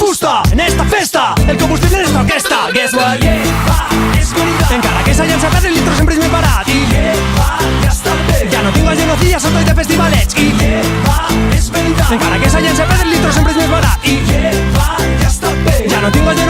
gusta en esta festa el combustible d'esta orquesta. Guess what? És veritat. Encara que s'hagi encetat el litro sempre és més barat. I ja està bé. Ja no tinc els genocidios, soy de festivalets. I és veritat. Encara que s'hagi encetat el litro sempre és més barat. I ja està bé. Ja no tinc els